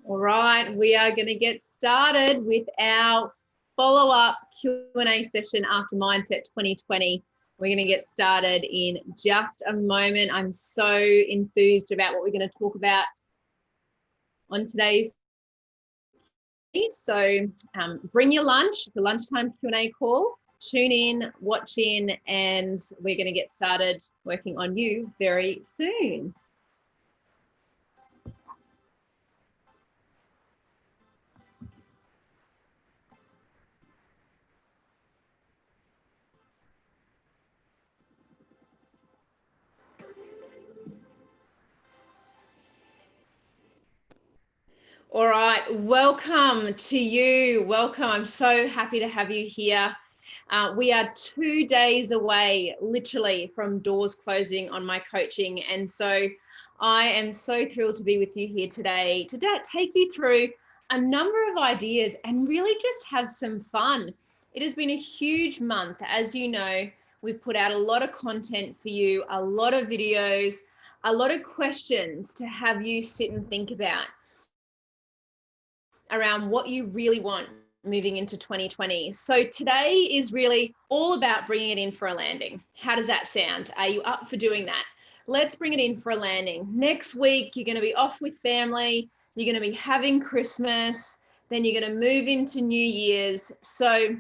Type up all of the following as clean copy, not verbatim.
All right, we are going to get started with our follow-up Q&A session after Mindset 2020. We're going to get started in just a moment. I'm so enthused about what we're going to talk about on today's. So bring your lunch, the lunchtime Q&A call, tune in, watch in, and we're going to get started working on you very soon. All right, welcome to you. Welcome. I'm so happy to have you here. We are 2 days away, literally, from doors closing on my coaching. And so I am so thrilled to be with you here today to take you through a number of ideas and really just have some fun. It has been a huge month. As you know, we've put out a lot of content for you, a lot of videos, a lot of questions to have you sit and think about around what you really want moving into 2020. So today is really all about bringing it in for a landing. How does that sound? Are you up for doing that? Let's bring it in for a landing. Next week, you're going to be off with family. You're going to be having Christmas. Then you're going to move into New Year's. So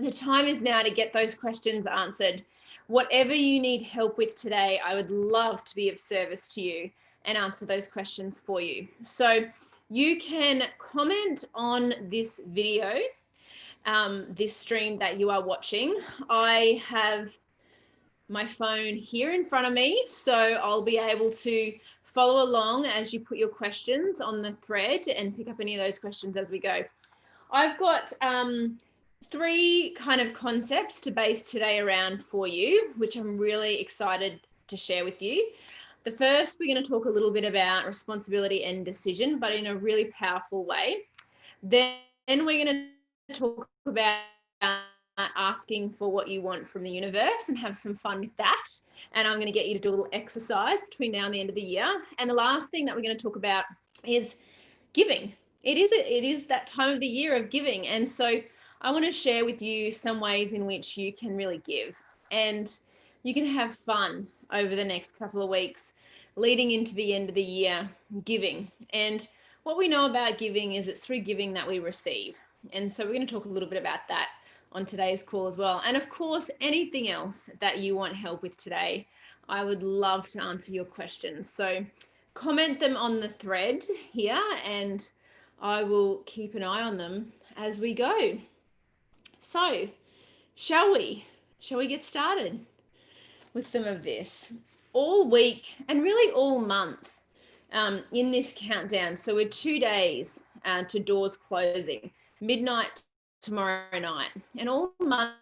the time is now to get those questions answered. Whatever you need help with today, I would love to be of service to you and answer those questions for you. So you can comment on this video, this stream that you are watching. I have my phone here in front of me, so I'll be able to follow along as you put your questions on the thread and pick up any of those questions as we go. I've got 3 kind of concepts to base today around for you, which I'm really excited to share with you. The first, we're going to talk a little bit about responsibility and decision, but in a really powerful way. Then we're going to talk about asking for what you want from the universe and have some fun with that. And I'm going to get you to do a little exercise between now and the end of the year. And the last thing that we're going to talk about is giving. it is that time of the year of giving. And so I want to share with you some ways in which you can really give, and you can have fun over the next couple of weeks leading into the end of the year giving. And what we know about giving is it's through giving that we receive. And so we're going to talk a little bit about that on today's call as well. And of course, anything else that you want help with today, I would love to answer your questions. So comment them on the thread here, and I will keep an eye on them as we go. So, shall we? Shall we get started with some of this? All week and really all month in this countdown. So we're 2 days to doors closing, midnight tomorrow night. And all month,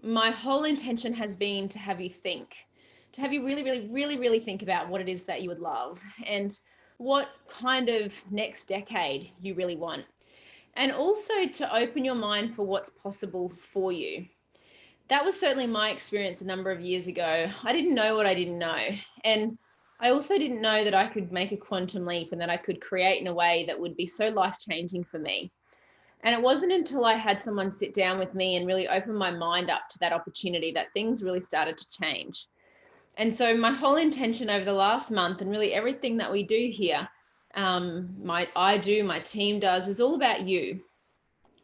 my whole intention has been to have you think, to have you really think about what it is that you would love and what kind of next decade you really want. And also to open your mind for what's possible for you. That was certainly my experience a number of years ago. I didn't know what I didn't know. And I also didn't know that I could make a quantum leap and that I could create in a way that would be so life-changing for me. And it wasn't until I had someone sit down with me and really open my mind up to that opportunity that things really started to change. And so my whole intention over the last month, and really everything that we do here, my team does, is all about you.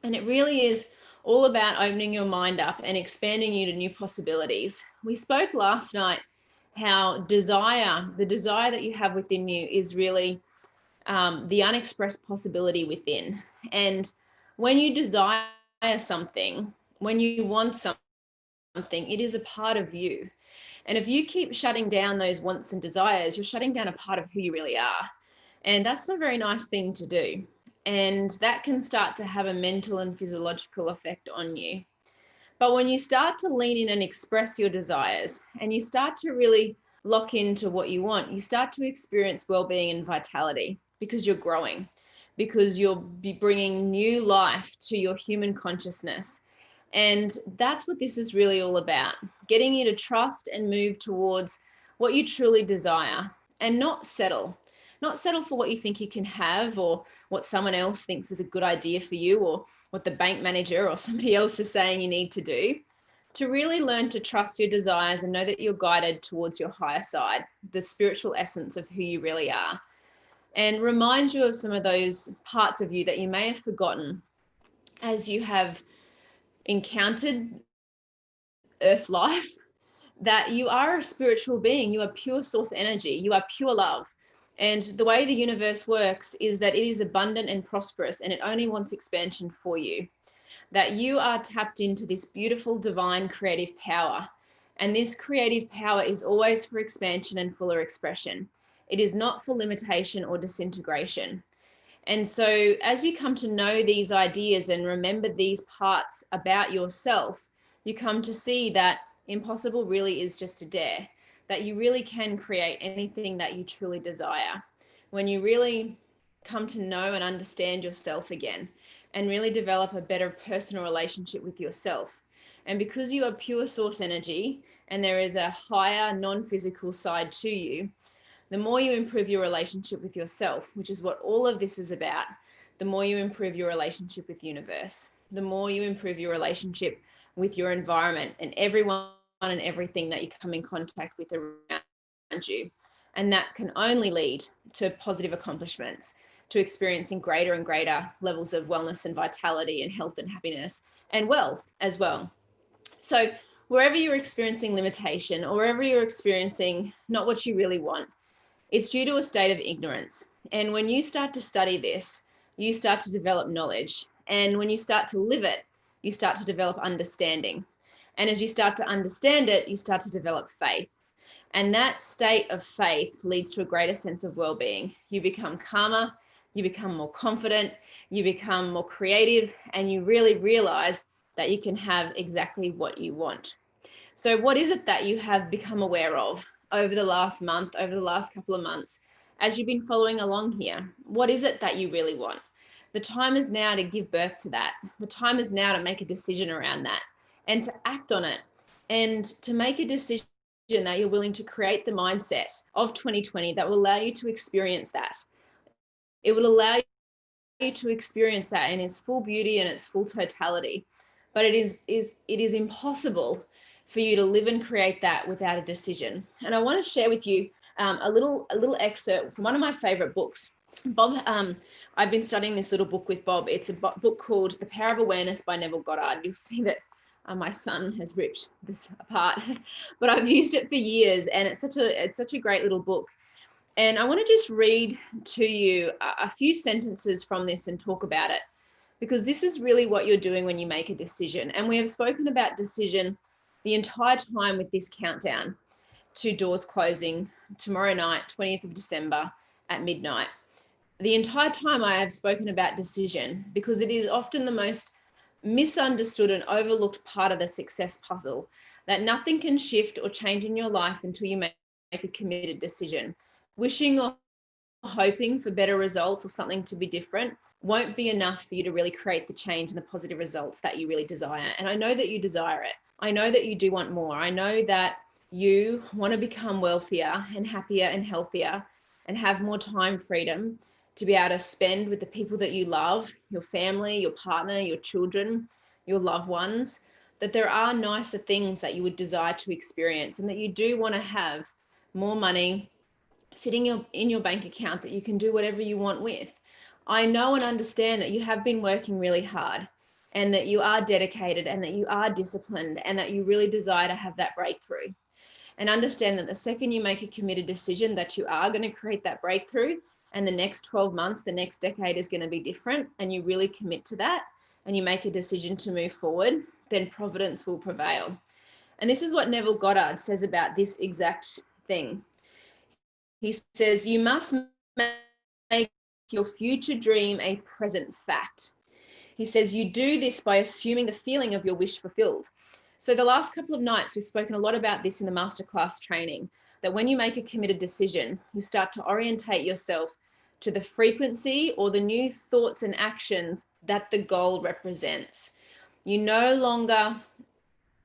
And it really is all about opening your mind up and expanding you to new possibilities. We spoke last night how the desire that you have within you is really the unexpressed possibility within. And when you desire something, when you want something, it is a part of you. And if you keep shutting down those wants and desires, you're shutting down a part of who you really are. And that's not a very nice thing to do. And that can start to have a mental and physiological effect on you. But when you start to lean in and express your desires and you start to really lock into what you want, you start to experience well-being and vitality because you're growing, because you'll be bringing new life to your human consciousness. And that's what this is really all about, getting you to trust and move towards what you truly desire and not settle for what you think you can have or what someone else thinks is a good idea for you or what the bank manager or somebody else is saying you need to do. To really learn to trust your desires and know that you're guided towards your higher side, the spiritual essence of who you really are. And remind you of some of those parts of you that you may have forgotten as you have encountered earth life, that you are a spiritual being, you are pure source energy, you are pure love. And the way the universe works is that it is abundant and prosperous, and it only wants expansion for you. That you are tapped into this beautiful, divine, creative power. And this creative power is always for expansion and fuller expression. It is not for limitation or disintegration. And so as you come to know these ideas and remember these parts about yourself, you come to see that impossible really is just a dare, that you really can create anything that you truly desire. When you really come to know and understand yourself again and really develop a better personal relationship with yourself. And because you are pure source energy and there is a higher non-physical side to you, the more you improve your relationship with yourself, which is what all of this is about, the more you improve your relationship with the universe, the more you improve your relationship with your environment and everyone and everything that you come in contact with around you. And that can only lead to positive accomplishments, to experiencing greater and greater levels of wellness and vitality and health and happiness and wealth as well. So wherever you're experiencing limitation or wherever you're experiencing not what you really want, it's due to a state of ignorance. And when you start to study this, you start to develop knowledge. And when you start to live it, you start to develop understanding. And as you start to understand it, you start to develop faith. And that state of faith leads to a greater sense of well-being. You become calmer, you become more confident, you become more creative, and you really realize that you can have exactly what you want. So what is it that you have become aware of over the last month, over the last couple of months, as you've been following along here? What is it that you really want? The time is now to give birth to that. The time is now to make a decision around that and to act on it and to make a decision that you're willing to create the mindset of 2020 that will allow you to experience that. It will allow you to experience that in its full beauty and its full totality. But it is impossible for you to live and create that without a decision. And I want to share with you a little excerpt from one of my favorite books. Bob, I've been studying this little book with Bob. It's a book called The Power of Awareness by Neville Goddard. You'll see that my son has ripped this apart, but I've used it for years, and it's such a great little book. And I want to just read to you a few sentences from this and talk about it, because this is really what you're doing when you make a decision. And we have spoken about decision the entire time with this countdown to doors closing tomorrow night, 20th of December at midnight. The entire time I have spoken about decision, because it is often the most misunderstood and overlooked part of the success puzzle, that nothing can shift or change in your life until you make a committed decision. Wishing or hoping for better results or something to be different won't be enough for you to really create the change and the positive results that you really desire. And I know that you desire it. I know that you do want more. I know that you want to become wealthier and happier and healthier and have more time freedom to be able to spend with the people that you love, your family, your partner, your children, your loved ones, that there are nicer things that you would desire to experience, and that you do want to have more money sitting in your bank account that you can do whatever you want with. I know and understand that you have been working really hard, and that you are dedicated, and that you are disciplined, and that you really desire to have that breakthrough. And understand that the second you make a committed decision that you are going to create that breakthrough, and the next 12 months, the next decade is going to be different, and you really commit to that, and you make a decision to move forward, then providence will prevail. And this is what Neville Goddard says about this exact thing. He says, you must make your future dream a present fact. He says, you do this by assuming the feeling of your wish fulfilled. So the last couple of nights, we've spoken a lot about this in the masterclass training, that when you make a committed decision, you start to orientate yourself to the frequency or the new thoughts and actions that the goal represents. You no longer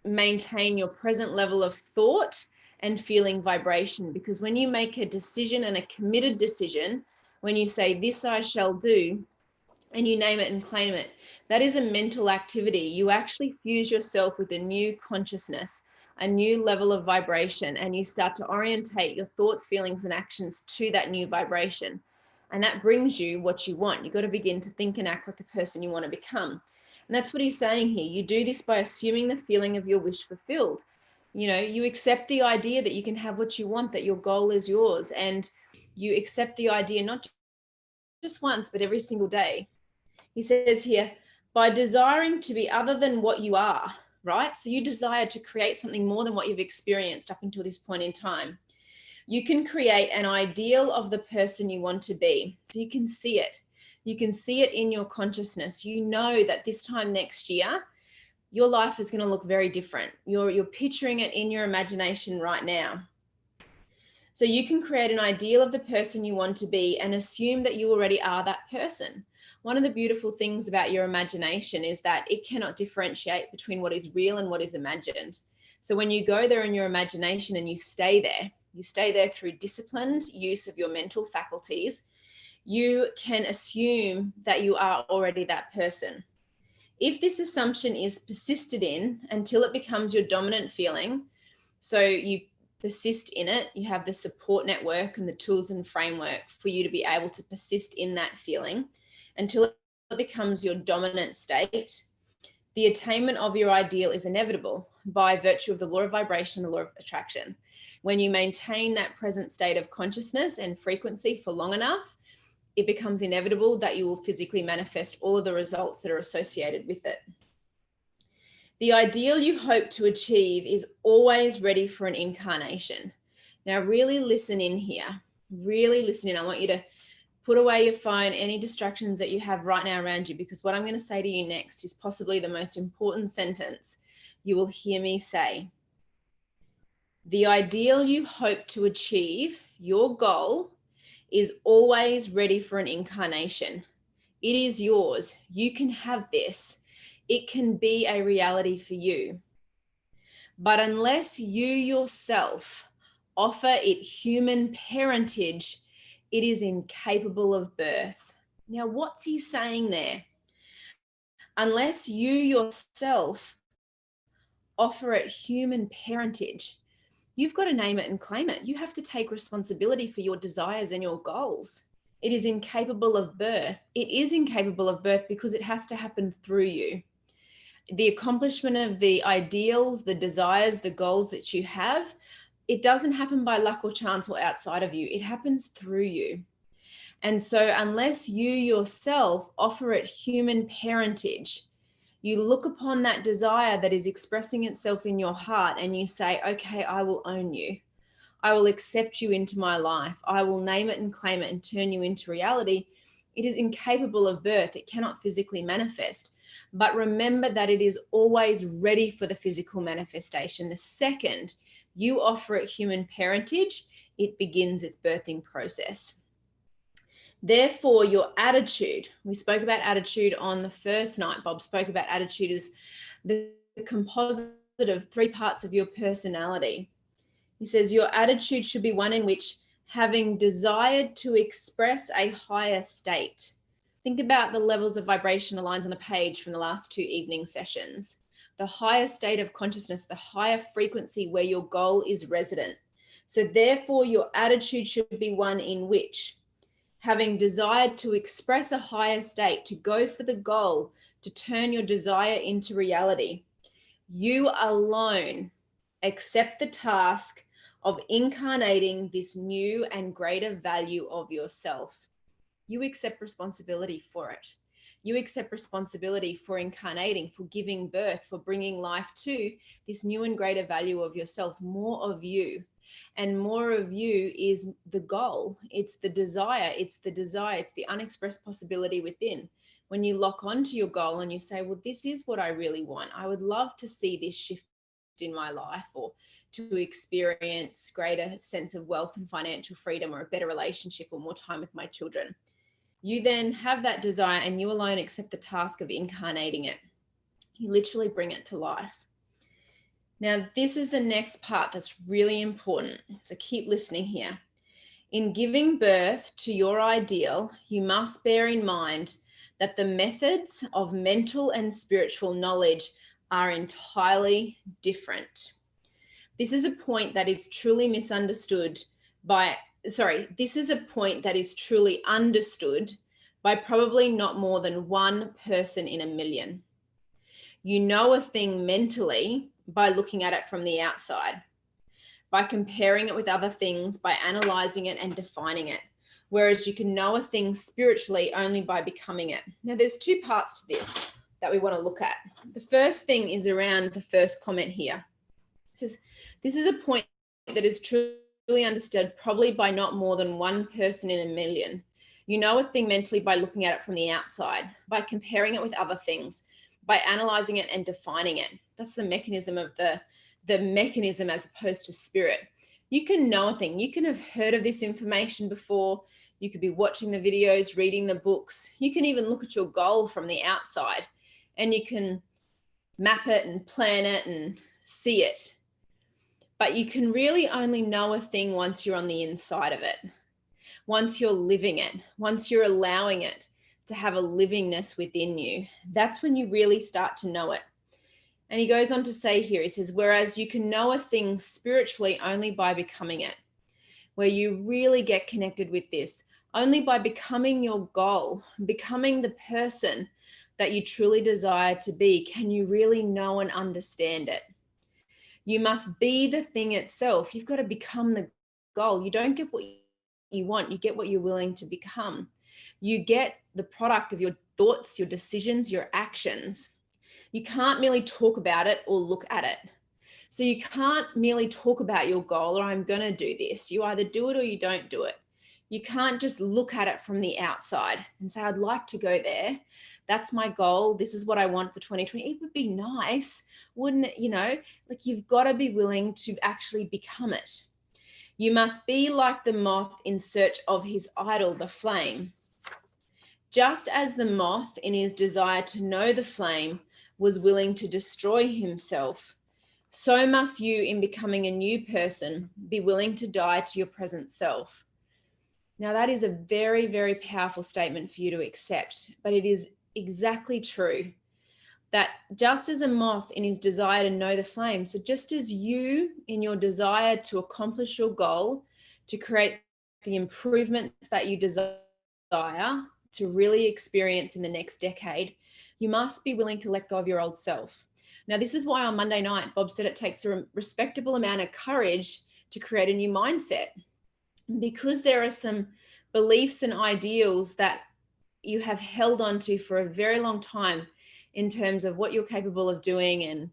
maintain your present level of thought and feeling vibration, because when you make a decision and a committed decision, when you say, this I shall do, and you name it and claim it, that is a mental activity. You actually fuse yourself with a new consciousness, a new level of vibration, and you start to orientate your thoughts, feelings, and actions to that new vibration. And that brings you what you want. You've got to begin to think and act like the person you want to become. And that's what he's saying here. You do this by assuming the feeling of your wish fulfilled. You know, you accept the idea that you can have what you want, that your goal is yours, and you accept the idea not just once, but every single day. He says here, by desiring to be other than what you are, right? So you desire to create something more than what you've experienced up until this point in time. You can create an ideal of the person you want to be. So you can see it. You can see it in your consciousness. You know that this time next year, your life is going to look very different. You're picturing it in your imagination right now. So you can create an ideal of the person you want to be and assume that you already are that person. One of the beautiful things about your imagination is that it cannot differentiate between what is real and what is imagined. So when you go there in your imagination and you stay there through disciplined use of your mental faculties, you can assume that you are already that person. If this assumption is persisted in until it becomes your dominant feeling, so you persist in it, you have the support network and the tools and framework for you to be able to persist in that feeling until it becomes your dominant state, the attainment of your ideal is inevitable by virtue of the law of vibration and the law of attraction. When you maintain that present state of consciousness and frequency for long enough, it becomes inevitable that you will physically manifest all of the results that are associated with it. The ideal you hope to achieve is always ready for an incarnation. Now, really listen in here. Really listen in. I want you to put away your phone, any distractions that you have right now around you, because what I'm going to say to you next is possibly the most important sentence you will hear me say. The ideal you hope to achieve, your goal, is always ready for an incarnation. It is yours. You can have this. It can be a reality for you. But unless you yourself offer it human parentage, it is incapable of birth. Now, what's he saying there? Unless you yourself offer it human parentage, you've got to name it and claim it. You have to take responsibility for your desires and your goals. It is incapable of birth. It is incapable of birth because it has to happen through you. The accomplishment of the ideals, the desires, the goals that you have, it doesn't happen by luck or chance or outside of you. It happens through you. And so unless you yourself offer it human parentage, you look upon that desire that is expressing itself in your heart and you say, okay, I will own you. I will accept you into my life. I will name it and claim it and turn you into reality. It is incapable of birth. It cannot physically manifest. But remember that it is always ready for the physical manifestation. The second you offer it human parentage, it begins its birthing process. Therefore, your attitude, we spoke about attitude on the first night. Bob spoke about attitude as the composite of 3 parts of your personality. He says your attitude should be one in which, having desired to express a higher state, think about the levels of vibrational lines on the page from the last 2 evening sessions. The higher state of consciousness, the higher frequency where your goal is resident. So therefore, your attitude should be one in which, having desired to express a higher state, to go for the goal, to turn your desire into reality, you alone accept the task of incarnating this new and greater value of yourself. You accept responsibility for it. You accept responsibility for incarnating, for giving birth, for bringing life to this new and greater value of yourself, more of you. And more of you is the goal. It's the desire. It's the unexpressed possibility within. When you lock onto your goal and you say, well, this is what I really want. I would love to see this shift in my life, or to experience greater sense of wealth and financial freedom, or a better relationship, or more time with my children. You then have that desire and you alone accept the task of incarnating it. You literally bring it to life. Now, this is the next part that's really important. So keep listening here. In giving birth to your ideal, you must bear in mind that the methods of mental and spiritual knowledge are entirely different. This is a point that is truly understood by probably not more than 1 person in a million. You know a thing mentally by looking at it from the outside, by comparing it with other things, by analyzing it and defining it. Whereas you can know a thing spiritually only by becoming it. Now, there's 2 parts to this that we want to look at. The first thing is around the first comment here. It says, this is a point that is truly understood probably by not more than 1 person in a million. You know a thing mentally by looking at it from the outside, by comparing it with other things, by analyzing it and defining it. That's the mechanism of the mechanism as opposed to spirit. You can know a thing. You can have heard of this information before. You could be watching the videos, reading the books. You can even look at your goal from the outside and you can map it and plan it and see it. But you can really only know a thing once you're on the inside of it, once you're living it, once you're allowing it to have a livingness within you. That's when you really start to know it. And he goes on to say here, he says, whereas you can know a thing spiritually only by becoming it, where you really get connected with this, only by becoming your goal, becoming the person that you truly desire to be, can you really know and understand it. You must be the thing itself. You've got to become the goal. You don't get what you want, you get what you're willing to become. You get the product of your thoughts, your decisions, your actions. You can't merely talk about it or look at it. So you can't merely talk about your goal, or I'm going to do this. You either do it or you don't do it. You can't just look at it from the outside and say, I'd like to go there. That's my goal. This is what I want for 2020. It would be nice, wouldn't it? You know, like you've got to be willing to actually become it. You must be like the moth in search of his idol, the flame. Just as the moth in his desire to know the flame was willing to destroy himself, so must you in becoming a new person be willing to die to your present self. Now, that is a very, very powerful statement for you to accept, but it is exactly true that just as a moth in his desire to know the flame, so just as you in your desire to accomplish your goal, to create the improvements that you desire to really experience in the next decade, you must be willing to let go of your old self. Now, this is why on Monday night, Bob said it takes a respectable amount of courage to create a new mindset, because there are some beliefs and ideals that you have held on to for a very long time in terms of what you're capable of doing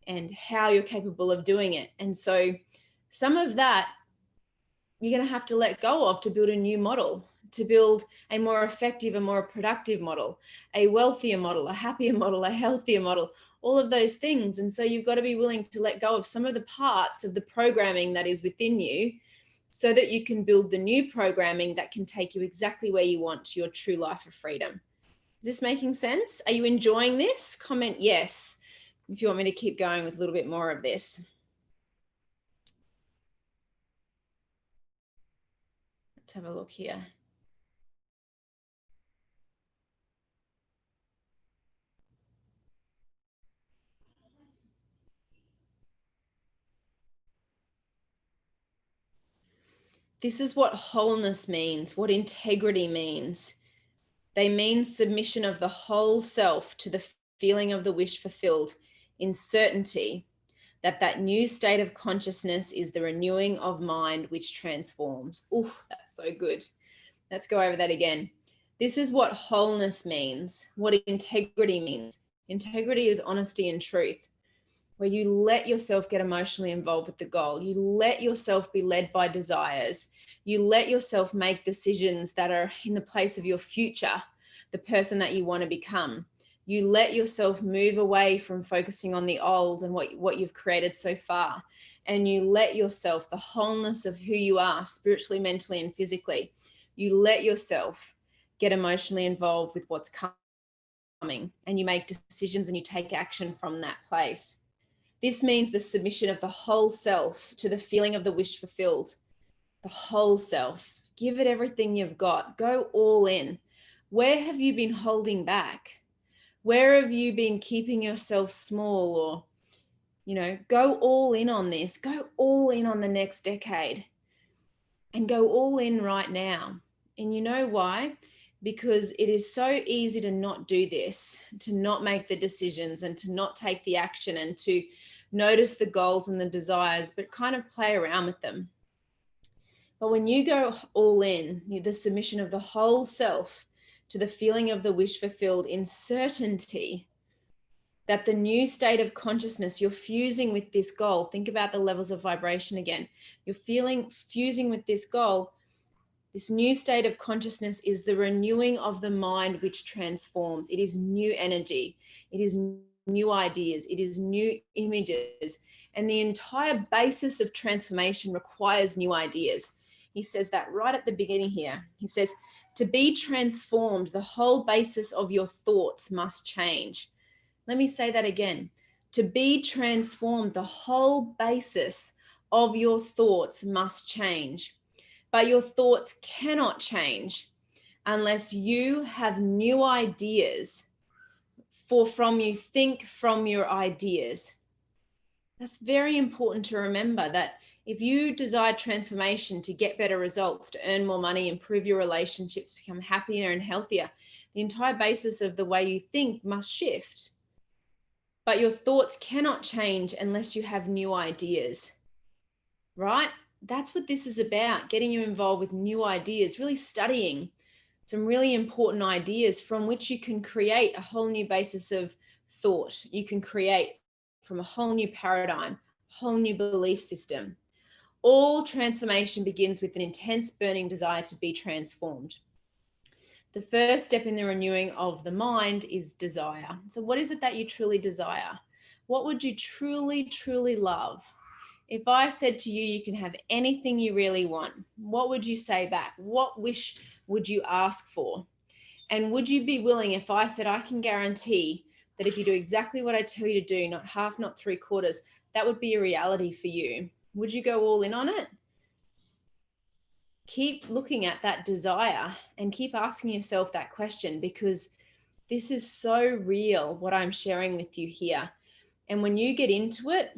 and how you're capable of doing it. And so some of that you're going to have to let go of to build a new model, to build a more effective and more productive model, a wealthier model, a happier model, a healthier model, all of those things. And so you've got to be willing to let go of some of the parts of the programming that is within you so that you can build the new programming that can take you exactly where you want to your true life of freedom. Is this making sense? Are you enjoying this? Comment yes if you want me to keep going with a little bit more of this. Let's have a look here. This is what wholeness means, what integrity means. They mean submission of the whole self to the feeling of the wish fulfilled, in certainty that that new state of consciousness is the renewing of mind which transforms. Ooh, that's so good. Let's go over that again. This is what wholeness means, what integrity means. Integrity is honesty and truth, where you let yourself get emotionally involved with the goal. You let yourself be led by desires. You let yourself make decisions that are in the place of your future, the person that you want to become. You let yourself move away from focusing on the old and what you've created so far. And you let yourself, the wholeness of who you are, spiritually, mentally, and physically, you let yourself get emotionally involved with what's coming, and you make decisions and you take action from that place. This means the submission of the whole self to the feeling of the wish fulfilled. The whole self. Give it everything you've got. Go all in. Where have you been holding back? Where have you been keeping yourself small? Or, go all in on this. Go all in on the next decade. And go all in right now. And you know why? Because it is so easy to not do this, to not make the decisions and to not take the action and to notice the goals and the desires, but kind of play around with them. But when you go all in, the submission of the whole self to the feeling of the wish fulfilled, in certainty that the new state of consciousness, you're fusing with this goal. Think about the levels of vibration again. You're fusing with this goal. This new state of consciousness is the renewing of the mind which transforms. It is new energy. It is new ideas. It is new images. And the entire basis of transformation requires new ideas. He says that right at the beginning here. He says, to be transformed, the whole basis of your thoughts must change. Let me say that again. To be transformed, the whole basis of your thoughts must change. But your thoughts cannot change unless you have new ideas. For from you think from your ideas. That's very important to remember, that if you desire transformation to get better results, to earn more money, improve your relationships, become happier and healthier, the entire basis of the way you think must shift. But your thoughts cannot change unless you have new ideas, right? That's what this is about, getting you involved with new ideas, really studying some really important ideas from which you can create a whole new basis of thought. You can create from a whole new paradigm, whole new belief system. All transformation begins with an intense burning desire to be transformed. The first step in the renewing of the mind is desire. So what is it that you truly desire? What would you truly, truly love? If I said to you, you can have anything you really want, what would you say back? What wish would you ask for? And would you be willing, if I said, I can guarantee that if you do exactly what I tell you to do, not half, not three quarters, that would be a reality for you? Would you go all in on it? keep looking at that desire and keep asking yourself that question, because this is so real, what I'm sharing with you here. And when you get into it,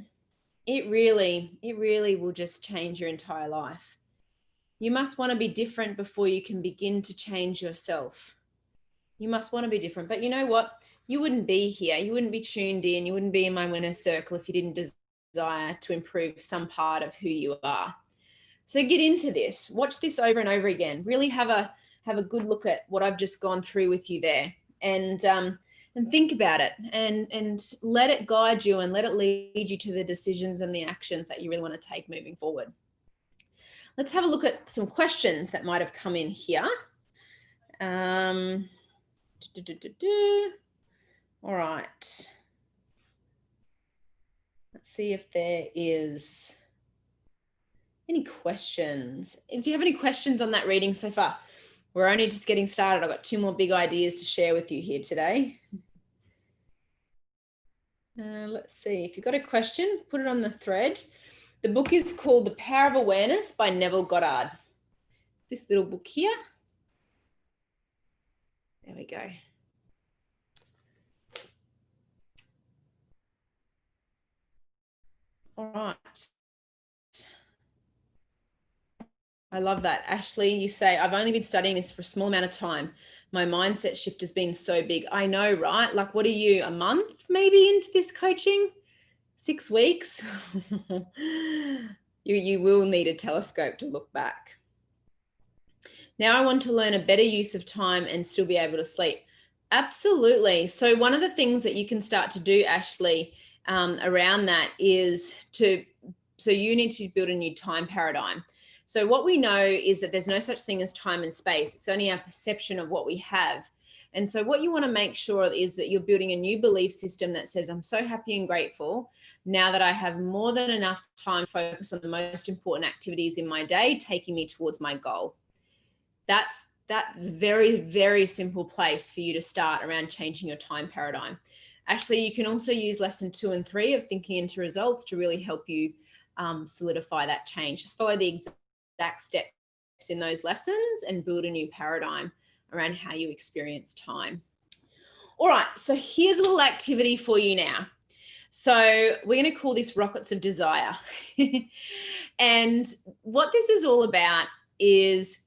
it really will just change your entire life. You must want to be different before you can begin to change yourself. You must want to be different. But you know what? You wouldn't be here. You wouldn't be tuned in. You wouldn't be in my winner's circle if you didn't desire to improve some part of who you are. So get into this. Watch this over and over again. Really have a good look at what I've just gone through with you there, and think about it, and let it guide you, and let it lead you to the decisions and the actions that you really want to take moving forward. Let's have a look at some questions that might have come in here. All right. Let's see if there is any questions. Do you have any questions on that reading so far? We're only just getting started. I've got 2 more big ideas to share with you here today. Let's see. If you've got a question, put it on the thread. The book is called The Power of Awareness by Neville Goddard. This little book here. There we go. All right. I love that. Ashley, you say, I've only been studying this for a small amount of time. My mindset shift has been so big. I know, right? Like, what are you, a month maybe into this coaching? 6 weeks? You will need a telescope to look back. Now I want to learn a better use of time and still be able to sleep. Absolutely. So one of the things that you can start to do, Ashley, around that is so you need to build a new time paradigm. So what we know is that there's no such thing as time and space. It's only our perception of what we have. And so what you want to make sure is that you're building a new belief system that says, I'm so happy and grateful now that I have more than enough time to focus on the most important activities in my day, taking me towards my goal. That's a very, very simple place for you to start around changing your time paradigm. Actually, you can also use lesson 2 and 3 of Thinking into Results to really help you solidify that change. Just follow the exact steps in those lessons and build a new paradigm around how you experience time. All right, so here's a little activity for you now. So we're going to call this Rockets of Desire. And what this is all about is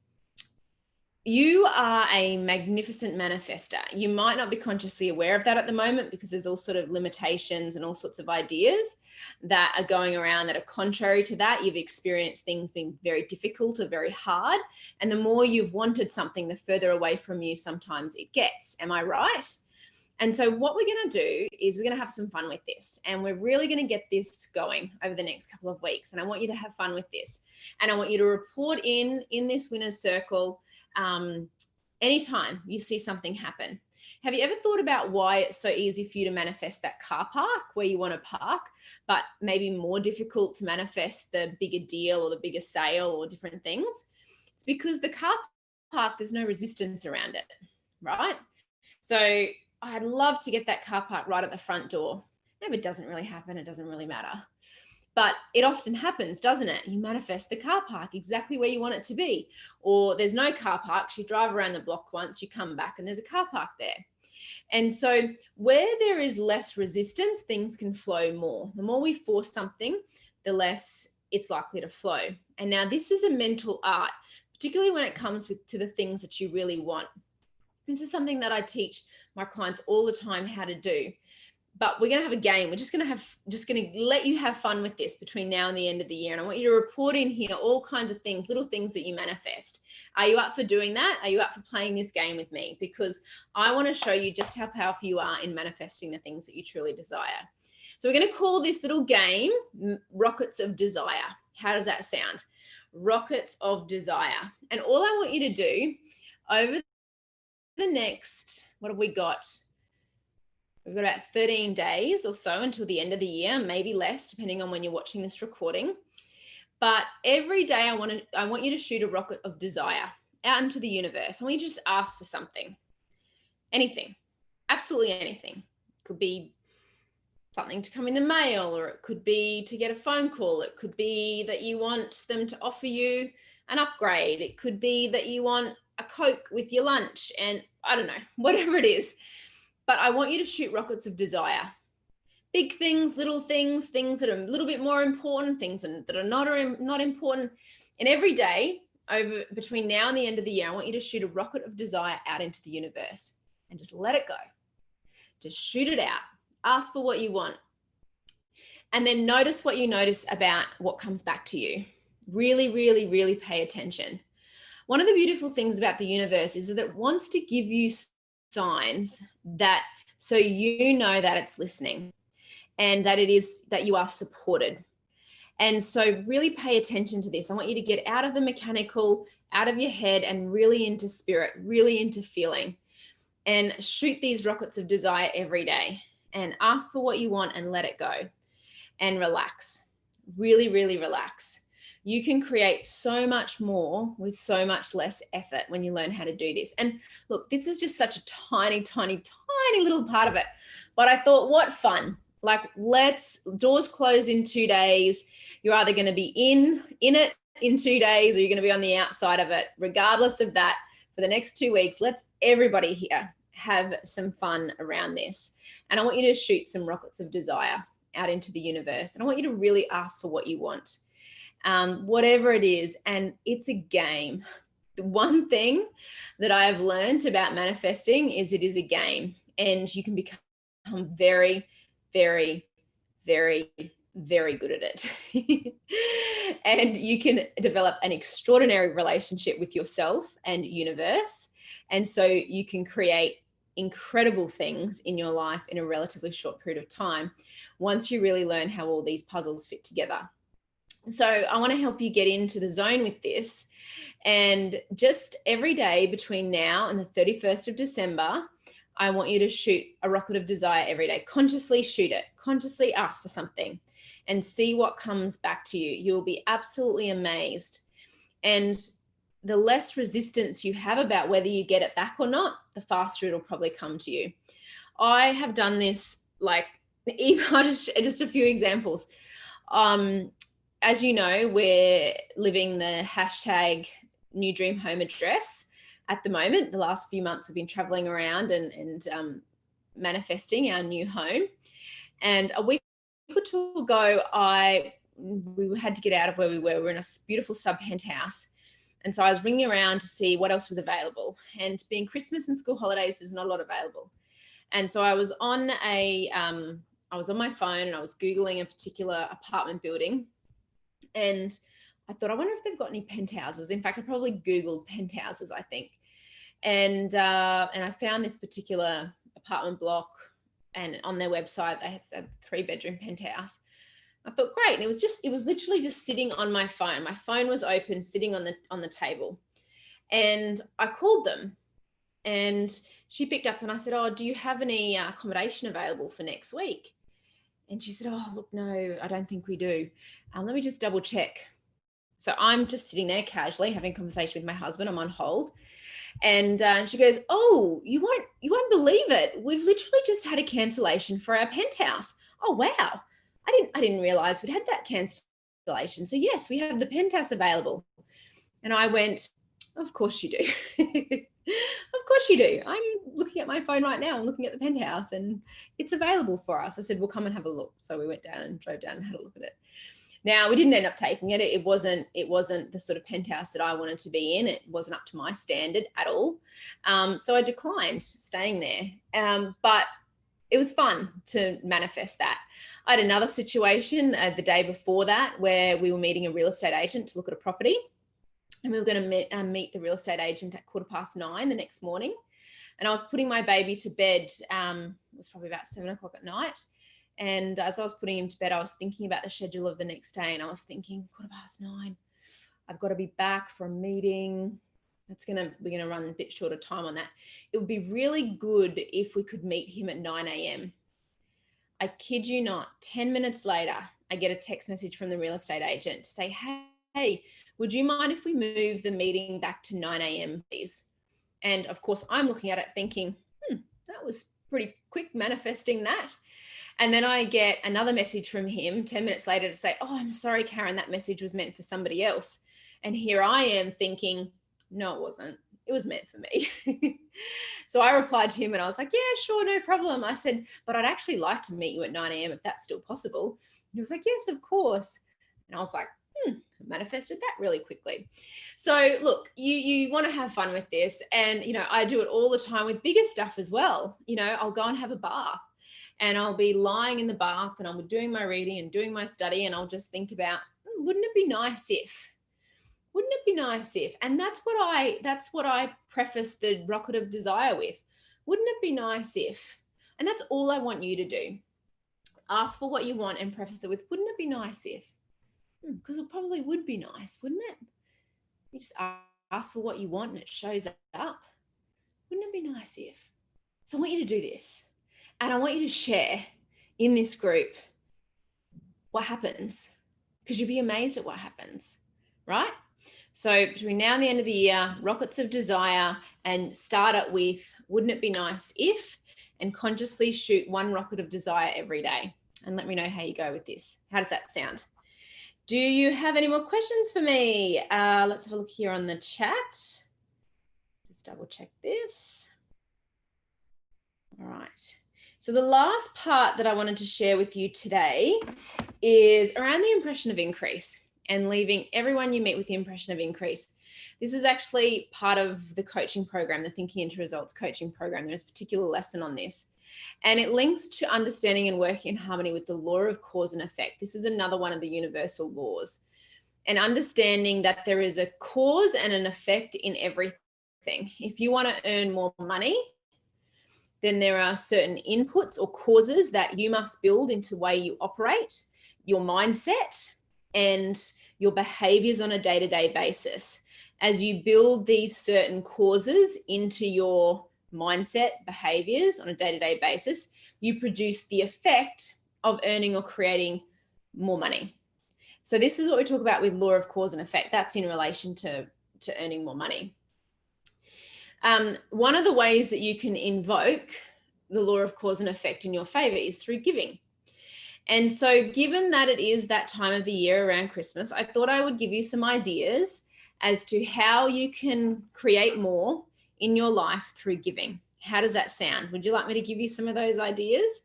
you are a magnificent manifester. You might not be consciously aware of that at the moment because there's all sort of limitations and all sorts of ideas that are going around that are contrary to that. You've experienced things being very difficult or very hard. And the more you've wanted something, the further away from you sometimes it gets. Am I right? And so what we're going to do is we're going to have some fun with this, and we're really going to get this going over the next couple of weeks. And I want you to have fun with this, and I want you to report in this winner's circle anytime you see something happen. Have you ever thought about why it's so easy for you to manifest that car park where you want to park, but maybe more difficult to manifest the bigger deal or the bigger sale or different things? It's because the car park, there's no resistance around it, right? So I'd love to get that car park right at the front door. If it doesn't really happen, it doesn't really matter. But it often happens, doesn't it? You manifest the car park exactly where you want it to be. Or there's no car parks. You drive around the block once, you come back and there's a car park there. And so where there is less resistance, things can flow more. The more we force something, the less it's likely to flow. And now this is a mental art, particularly when it comes to the things that you really want. This is something that I teach my clients all the time how to do. But we're going to have a game. We're just going to let you have fun with this between now and the end of the year. And I want you to report in here all kinds of things, little things that you manifest. Are you up for doing that? Are you up for playing this game with me? Because I want to show you just how powerful you are in manifesting the things that you truly desire. So we're going to call this little game Rockets of Desire. How does that sound? Rockets of Desire. And all I want you to do over the next, what have we got? We've got about 13 days or so until the end of the year, maybe less, depending on when you're watching this recording. But every day I want you to shoot a rocket of desire out into the universe. I want you to just ask for something. Anything. Absolutely anything. It could be something to come in the mail, or it could be to get a phone call. It could be that you want them to offer you an upgrade. It could be that you want a Coke with your lunch, and I don't know, whatever it is. But I want you to shoot rockets of desire. Big things, little things, things that are a little bit more important, things that are not important. And every day over between now and the end of the year, I want you to shoot a rocket of desire out into the universe and just let it go. Just shoot it out. Ask for what you want. And then notice what you notice about what comes back to you. Really, really, really pay attention. One of the beautiful things about the universe is that it wants to give you signs that so you know that it's listening and that it is that you are supported. And so really pay attention to this. I want you to get out of the mechanical, out of your head, and really into spirit, really into feeling, and shoot these rockets of desire every day and ask for what you want and let it go and relax. Really, really relax. You can create so much more with so much less effort when you learn how to do this. And look, this is just such a tiny, tiny, tiny little part of it. But I thought, what fun. Like, doors close in 2 days. You're either going to be in it in 2 days or you're going to be on the outside of it. Regardless of that, for the next 2 weeks, let's everybody here have some fun around this. And I want you to shoot some rockets of desire out into the universe. And I want you to really ask for what you want, whatever it is. And it's a game. The one thing that I have learned about manifesting is it is a game, and you can become very, very, very, very good at it. And you can develop an extraordinary relationship with yourself and universe. And so you can create incredible things in your life in a relatively short period of time once you really learn how all these puzzles fit together. So I want to help you get into the zone with this. And just every day between now and the 31st of December, I want you to shoot a rocket of desire every day. Consciously shoot it. Consciously ask for something and see what comes back to you. You'll be absolutely amazed. And the less resistance you have about whether you get it back or not, the faster it'll probably come to you. I have done this, like, even just a few examples. As you know, we're living the hashtag new dream home address at the moment. The last few months we've been traveling around and manifesting our new home. And a week or two ago, we had to get out of where we were. We were in a beautiful sub-penthouse. And so I was ringing around to see what else was available. And being Christmas and school holidays, there's not a lot available. And so I was on my phone and I was Googling a particular apartment building. And I thought, I wonder if they've got any penthouses. In fact, I probably Googled penthouses, I think. And I found this particular apartment block, and on their website, they had a 3-bedroom penthouse. I thought, great. And it was literally just sitting on my phone. My phone was open, sitting on the table. And I called them, and she picked up, and I said, oh, do you have any accommodation available for next week? And she said, oh, look, no, I don't think we do. Let me just double check. So I'm just sitting there casually having a conversation with my husband. I'm on hold. And she goes, oh, you won't believe it. We've literally just had a cancellation for our penthouse. Oh, wow. I didn't realize we'd had that cancellation. So yes, we have the penthouse available. And I went, of course you do. Of course you do. I'm looking at my phone right now. I'm looking at the penthouse and it's available for us. I said, we'll come and have a look. So we went down and drove down and had a look at it. Now, we didn't end up taking it. It wasn't the sort of penthouse that I wanted to be in. It wasn't up to my standard at all. So I declined staying there. But it was fun to manifest that. I had another situation the day before that where we were meeting a real estate agent to look at a property. And we were going to meet the real estate agent at 9:15 the next morning. And I was putting my baby to bed. It was probably about 7:00 at night. And as I was putting him to bed, I was thinking about the schedule of the next day. And I was thinking, 9:15, I've got to be back for a meeting. We're going to run a bit short of time on that. It would be really good if we could meet him at 9 a.m. I kid you not, 10 minutes later, I get a text message from the real estate agent to say, hey, would you mind if we move the meeting back to 9 a.m., please? And of course, I'm looking at it thinking, that was pretty quick manifesting that. And then I get another message from him 10 minutes later to say, oh, I'm sorry, Karen, that message was meant for somebody else. And here I am thinking, no, it wasn't. It was meant for me. So I replied to him and I was like, yeah, sure, no problem. I said, but I'd actually like to meet you at 9 a.m. if that's still possible. And he was like, yes, of course. And I was like, manifested that really quickly. So look, you want to have fun with this. And, I do it all the time with bigger stuff as well. I'll go and have a bath and I'll be lying in the bath and I'll be doing my reading and doing my study. And I'll just think about, wouldn't it be nice if, and that's what I preface the Rocket of Desire with. Wouldn't it be nice if? And that's all I want you to do. Ask for what you want and preface it with, wouldn't it be nice if? Because it probably would be nice, wouldn't it? You just ask for what you want and it shows up. Wouldn't it be nice if? So I want you to do this. And I want you to share in this group what happens, because you'll be amazed at what happens, right? So between now and the end of the year, Rockets of Desire, and start it with, wouldn't it be nice if, and consciously shoot one rocket of desire every day. And let me know how you go with this. How does that sound? Do you have any more questions for me? Let's have a look here on the chat. Just double check this. All right. So the last part that I wanted to share with you today is around the impression of increase and leaving everyone you meet with the impression of increase. This is actually part of the coaching program, the Thinking into Results coaching program. There's a particular lesson on this. And it links to understanding and working in harmony with the law of cause and effect. This is another one of the universal laws. And understanding that there is a cause and an effect in everything. If you want to earn more money, then there are certain inputs or causes that you must build into the way you operate, your mindset, and your behaviors on a day-to-day basis. As you build these certain causes into your mindset, behaviors on a day-to-day basis, you produce the effect of earning or creating more money. So this is what we talk about with law of cause and effect. That's in relation to earning more money. One of the ways that you can invoke the law of cause and effect in your favor is through giving. And so given that it is that time of the year around Christmas, I thought I would give you some ideas as to how you can create more in your life through giving. How does that sound? Would you like me to give you some of those ideas?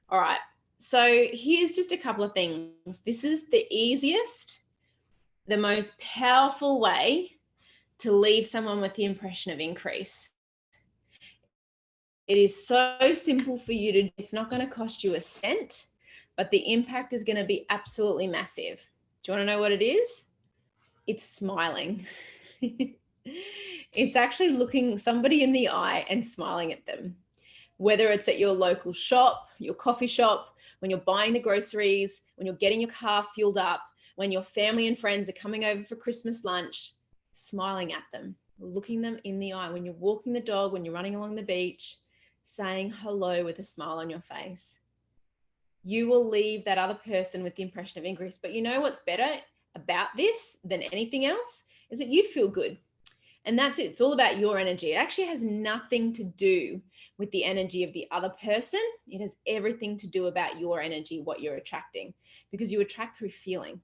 All right. So here's just a couple of things. This is the easiest, the most powerful way to leave someone with the impression of increase. It is so simple for you to, it's not going to cost you a cent, but the impact is going to be absolutely massive. Do you want to know what it is? It's smiling. It's actually looking somebody in the eye and smiling at them. Whether it's at your local shop, your coffee shop, when you're buying the groceries, when you're getting your car fueled up, when your family and friends are coming over for Christmas lunch, smiling at them, looking them in the eye. When you're walking the dog, when you're running along the beach, saying hello with a smile on your face. You will leave that other person with the impression of increase. But you know what's better about this than anything else is that you feel good. And that's it. It's all about your energy. It actually has nothing to do with the energy of the other person. It has everything to do about your energy, what you're attracting, because you attract through feeling.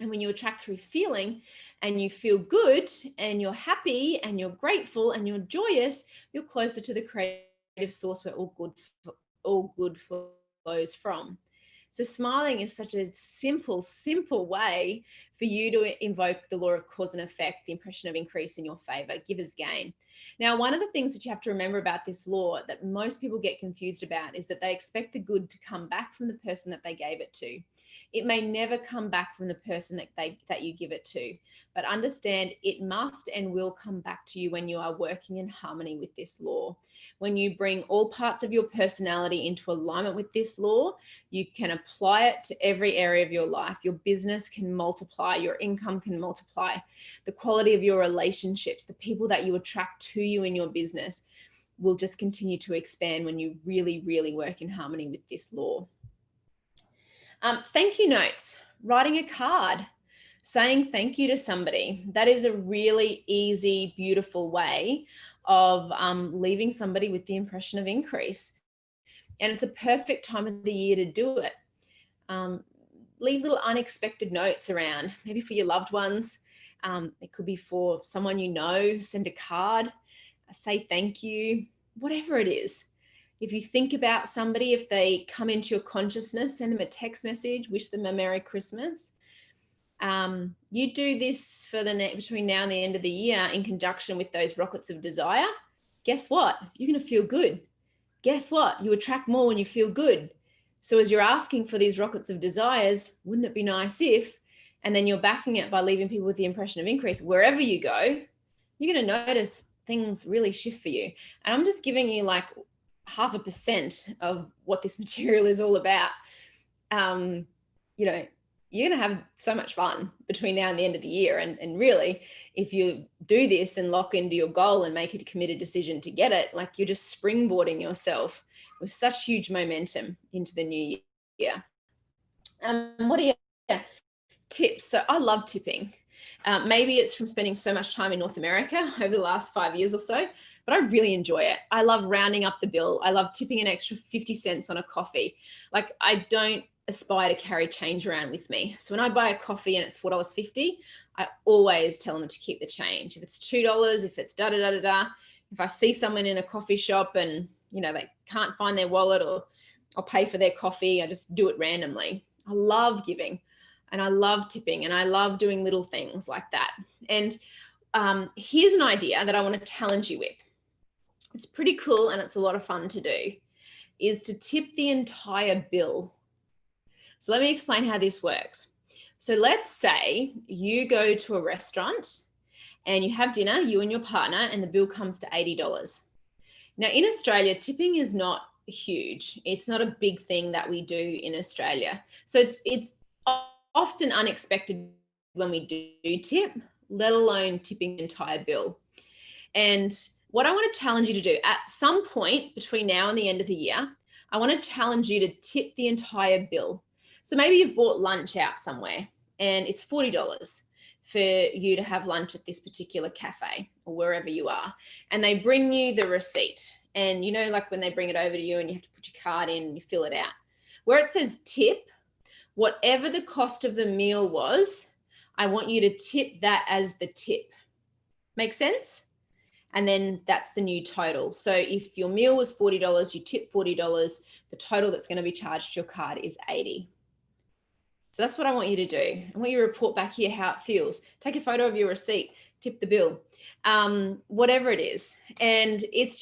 And when you attract through feeling and you feel good and you're happy and you're grateful and you're joyous, you're closer to the creative source where all good flows from. So smiling is such a simple way for you to invoke the law of cause and effect, the impression of increase in your favor, givers gain. Now, one of the things that you have to remember about this law that most people get confused about is that they expect the good to come back from the person that they gave it to. It may never come back from the person that you give it to, but understand it must and will come back to you when you are working in harmony with this law. When you bring all parts of your personality into alignment with this law, you can apply it to every area of your life. Your business can multiply, your income can multiply, the quality of your relationships, the people that you attract to you in your business will just continue to expand when you really, really work in harmony with this law. Thank you notes, writing a card, saying thank you to somebody. That is a really easy, beautiful way of leaving somebody with the impression of increase. And it's a perfect time of the year to do it. Leave little unexpected notes around, maybe for your loved ones. It could be for someone you know, send a card, say thank you, whatever it is. If you think about somebody, if they come into your consciousness, send them a text message, wish them a Merry Christmas. You do this for between now and the end of the year in conjunction with those rockets of desire. Guess what? You're going to feel good. Guess what? You attract more when you feel good. So as you're asking for these rockets of desires, wouldn't it be nice if, and then you're backing it by leaving people with the impression of increase, wherever you go, you're going to notice things really shift for you. And I'm just giving you like 0.5% of what this material is all about. You know, you're going to have so much fun between now and the end of the year. And really, if you do this and lock into your goal and make it a committed decision to get it, like you're just springboarding yourself with such huge momentum into the new year. What are your tips? So I love tipping. Maybe it's from spending so much time in North America over the last 5 years or so, but I really enjoy it. I love rounding up the bill. I love tipping an extra 50 cents on a coffee. Like I don't aspire to carry change around with me. So when I buy a coffee and it's $4.50, I always tell them to keep the change. If it's $2, if it's da-da-da-da-da, if I see someone in a coffee shop and, you know, they can't find their wallet or I'll pay for their coffee, I just do it randomly. I love giving and I love tipping and I love doing little things like that. And here's an idea that I want to challenge you with. It's pretty cool and it's a lot of fun to do, is to tip the entire bill. So let me explain how this works. So let's say you go to a restaurant and you have dinner, you and your partner, and the bill comes to $80. Now in Australia, tipping is not huge. It's not a big thing that we do in Australia. So it's often unexpected when we do tip, let alone tipping the entire bill. And what I want to challenge you to do at some point between now and the end of the year, I want to challenge you to tip the entire bill. So maybe you've bought lunch out somewhere and it's $40 for you to have lunch at this particular cafe or wherever you are. And they bring you the receipt. And you know, like when they bring it over to you and you have to put your card in and you fill it out. Where it says tip, whatever the cost of the meal was, I want you to tip that as the tip. Make sense? And then that's the new total. So if your meal was $40, you tip $40, the total that's going to be charged to your card is $80. So that's what I want you to do. I want you to report back here how it feels. Take a photo of your receipt, tip the bill, whatever it is. And it's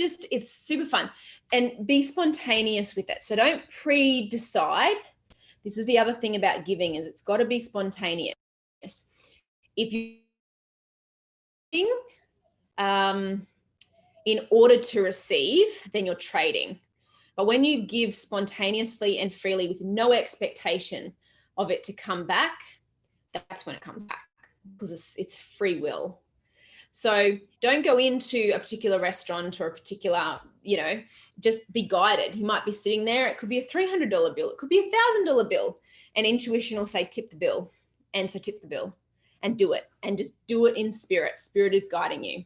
super fun. And be spontaneous with it. So don't pre-decide. This is the other thing about giving, is it's got to be spontaneous. If you in order to receive, then you're trading. But when you give spontaneously and freely with no expectation of it to come back, that's when it comes back, because it's free will. So don't go into a particular restaurant or a particular, you know, just be guided. You might be sitting there. It could be a $300 bill. It could be a $1,000 bill. And intuition will say, tip the bill. And so tip the bill and do it. And just do it in spirit. Spirit is guiding you.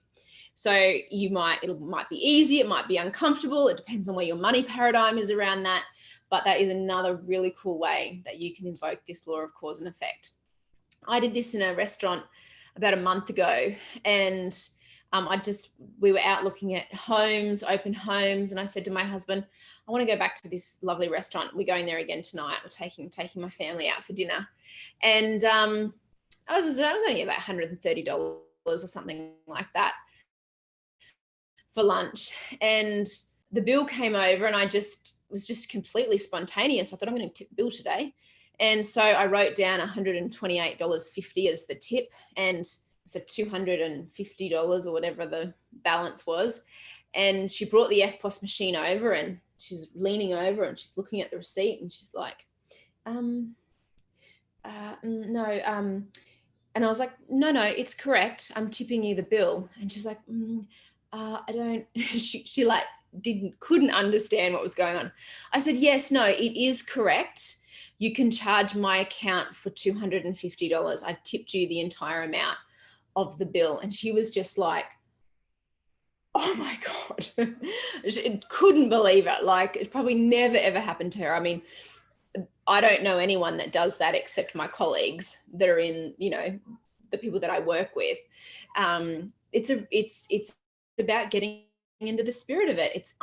So it might be easy. It might be uncomfortable. It depends on where your money paradigm is around that. But that is another really cool way that you can invoke this law of cause and effect. I did this in a restaurant about a month ago, and we were out looking at homes, open homes, and I said to my husband, I want to go back to this lovely restaurant. We're going there again tonight. We're taking my family out for dinner. And I was only about $130 or something like that for lunch. And the bill came over and was just completely spontaneous. I thought, I'm going to tip the bill today. And so I wrote down $128.50 as the tip, and so $250 or whatever the balance was. And she brought the EFTPOS machine over, and she's leaning over and she's looking at the receipt, and she's like, no. And I was like, no, it's correct. I'm tipping you the bill. And she's like, I don't, she like couldn't understand what was going on. I said, yes, no, it is correct. You can charge my account for $250. I've tipped you the entire amount of the bill. And she was just like, oh my God. She couldn't believe it. Like, it probably never, ever happened to her. I mean, I don't know anyone that does that except my colleagues that are in, you know, the people that I work with. It's about getting into the spirit of it. It's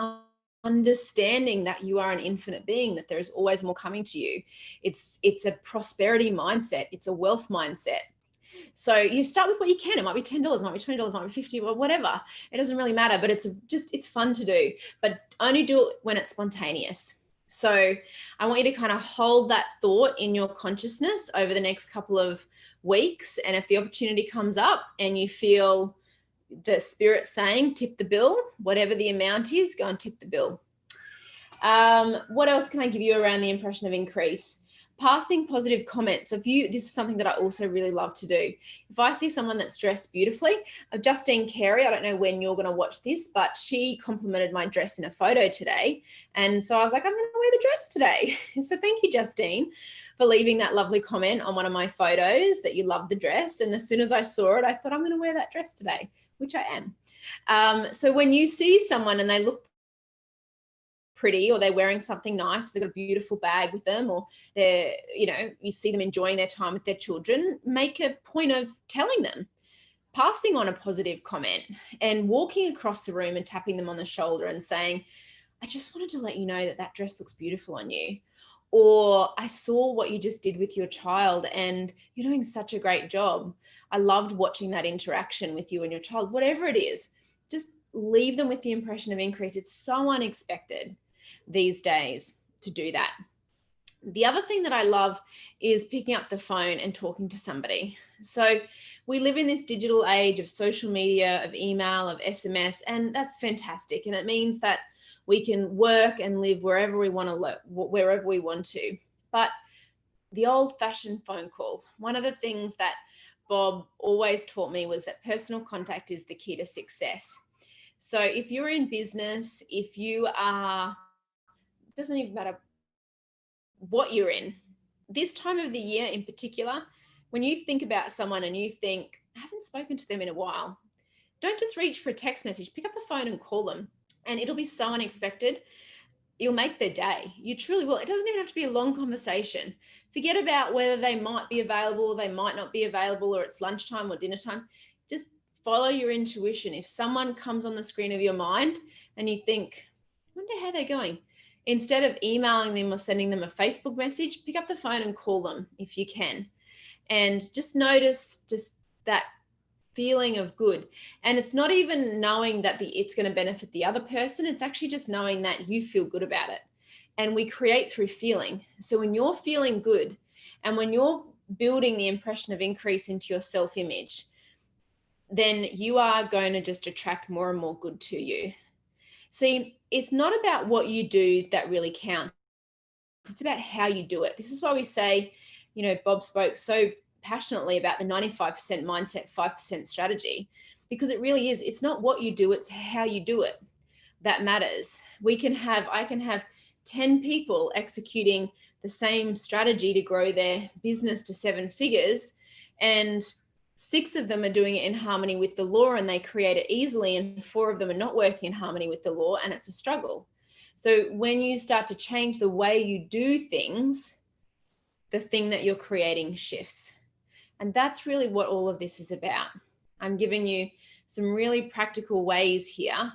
understanding that you are an infinite being, that there is always more coming to you. It's a prosperity mindset. It's a wealth mindset. So you start with what you can. It might be $10, it might be $20, it might be $50, or whatever. It doesn't really matter, but it's fun to do. But only do it when it's spontaneous. So I want you to kind of hold that thought in your consciousness over the next couple of weeks. And if the opportunity comes up and you feel the spirit saying, tip the bill, whatever the amount is, go and tip the bill. What else can I give you around the impression of increase? Passing positive comments. So this is something that I also really love to do. If I see someone that's dressed beautifully, Justine Carey, I don't know when you're going to watch this, but she complimented my dress in a photo today. And so I was like, I'm going to wear the dress today. So thank you, Justine, for leaving that lovely comment on one of my photos that you love the dress. And as soon as I saw it, I thought I'm going to wear that dress today, which I am. So when you see someone and they look pretty, or they're wearing something nice, they've got a beautiful bag with them, or they're, you see them enjoying their time with their children, make a point of telling them, passing on a positive comment and walking across the room and tapping them on the shoulder and saying, I just wanted to let you know that that dress looks beautiful on you. Or I saw what you just did with your child and you're doing such a great job. I loved watching that interaction with you and your child. Whatever it is, just leave them with the impression of increase. It's so unexpected these days to do that. The other thing that I love is picking up the phone and talking to somebody. So we live in this digital age of social media, of email, of SMS, and that's fantastic. And it means that we can work and live wherever we want to live, wherever we want to. But the old-fashioned phone call, one of the things that Bob always taught me was that personal contact is the key to success. So if you're in business, if you are, it doesn't even matter what you're in, this time of the year in particular, when you think about someone and you think, I haven't spoken to them in a while, don't just reach for a text message, pick up the phone and call them. And it'll be so unexpected. You'll make their day. You truly will. It doesn't even have to be a long conversation. Forget about whether they might be available or they might not be available, or it's lunchtime or dinner time. Just follow your intuition. If someone comes on the screen of your mind and you think, I wonder how they're going, instead of emailing them or sending them a Facebook message, pick up the phone and call them if you can. And just notice just that feeling of good. And it's not even knowing that it's going to benefit the other person. It's actually just knowing that you feel good about it. And we create through feeling. So when you're feeling good and when you're building the impression of increase into your self-image, then you are going to just attract more and more good to you. See, it's not about what you do that really counts. It's about how you do it. This is why we say, Bob spoke so passionately about the 95% mindset, 5% strategy, because it really is. It's not what you do, it's how you do it that matters. I can have 10 people executing the same strategy to grow their business to 7 figures, and 6 of them are doing it in harmony with the law and they create it easily, and 4 of them are not working in harmony with the law, and it's a struggle. So when you start to change the way you do things, the thing that you're creating shifts. And that's really what all of this is about. I'm giving you some really practical ways here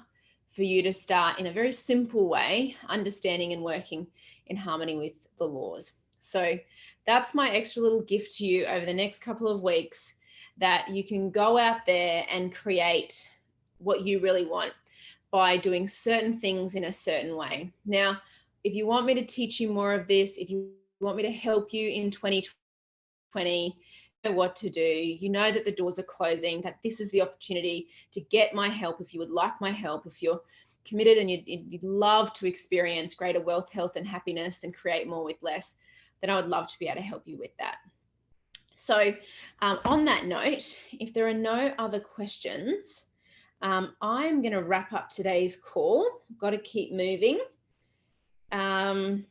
for you to start in a very simple way, understanding and working in harmony with the laws. So that's my extra little gift to you over the next couple of weeks, that you can go out there and create what you really want by doing certain things in a certain way. Now, if you want me to teach you more of this, if you want me to help you in 2020, what to do, you know that the doors are closing, that this is the opportunity to get my help. If you would like my help, if you're committed and you'd love to experience greater wealth, health, and happiness and create more with less, then I would love to be able to help you with that. So on that note, if there are no other questions, I'm going to wrap up today's call. Got to keep moving. No,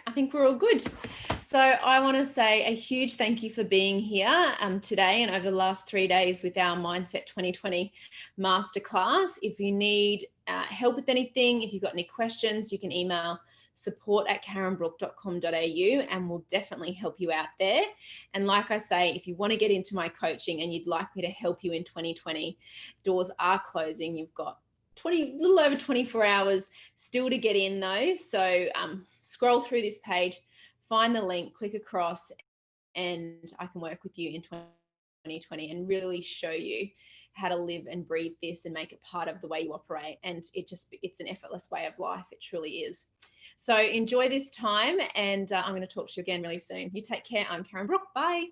I think we're all good. So I want to say a huge thank you for being here today and over the last 3 days with our Mindset 2020 Masterclass. If you need help with anything, if you've got any questions, you can email support@karenbrook.com.au and we'll definitely help you out there. And like I say, if you want to get into my coaching and you'd like me to help you in 2020, doors are closing. You've got little over 24 hours still to get in though. So scroll through this page, find the link, click across, and I can work with you in 2020 and really show you how to live and breathe this and make it part of the way you operate. And it's an effortless way of life. It truly is. So enjoy this time, and I'm going to talk to you again really soon. You take care. I'm Karen Brook. Bye.